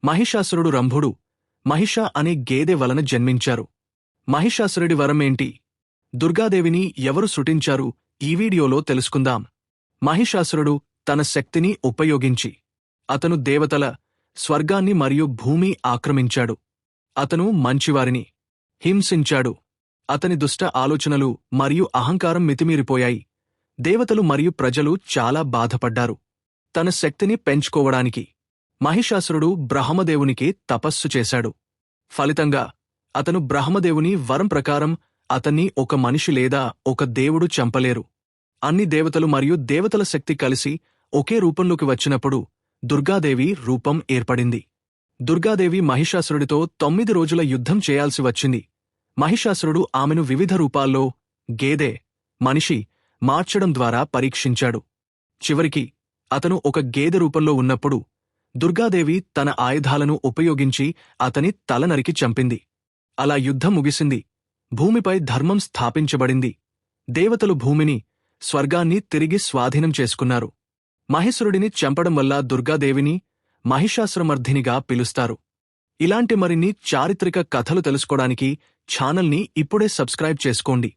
మహిషాసురుడు రంభుడు మహిష అనే గేదె వలన జన్మించారు. మహిషాసురుడి వరమేంటి? దుర్గాదేవిని ఎవరు సృష్టించారు? ఈ వీడియోలో తెలుసుకుందాం. మహిషాసురుడు తన శక్తిని ఉపయోగించి అతను దేవతల, స్వర్గాన్ని మరియు భూమి ఆక్రమించాడు. అతను మంచివారిని హింసించాడు. అతని దుష్ట ఆలోచనలు మరియు అహంకారం మితిమీరిపోయాయి. దేవతలు మరియు ప్రజలు చాలా బాధపడ్డారు. తన శక్తిని పెంచుకోవడానికి మహిషాసురుడు బ్రహ్మదేవునికి తపస్సు చేశాడు. ఫలితంగా అతను బ్రహ్మదేవుని వరం ప్రకారం అతన్ని ఒక మనిషి లేదా ఒక దేవుడు చంపలేరు. అన్ని దేవతలు మరియు దేవతల శక్తి కలిసి ఒకే రూపంలోకి వచ్చినప్పుడు దుర్గాదేవి రూపం ఏర్పడింది. దుర్గాదేవి మహిషాసురుడితో 9 రోజుల యుద్ధం చేయాల్సి వచ్చింది. మహిషాసురుడు ఆమెను వివిధ రూపాల్లో గేదె, మనిషి మార్చడం ద్వారా పరీక్షించాడు. చివరికి అతను ఒక గేదె రూపంలో ఉన్నప్పుడు దుర్గాదేవి తన ఆయుధాలను ఉపయోగించి అతని తల నరికి చంపింది. అలా యుద్ధం ముగిసింది. భూమిపై ధర్మం స్థాపించబడింది. దేవతలు భూమిని, స్వర్గాన్ని తిరిగి స్వాధీనం చేసుకున్నారు. మహిషాసురుడిని చంపడం వల్ల దుర్గాదేవిని మహిషాసురమర్ధినిగా పిలుస్తారు. ఇలాంటి మరిన్ని చారిత్రక కథలు తెలుసుకోవడానికి ఛానల్ని ఇప్పుడే సబ్స్క్రైబ్ చేసుకోండి.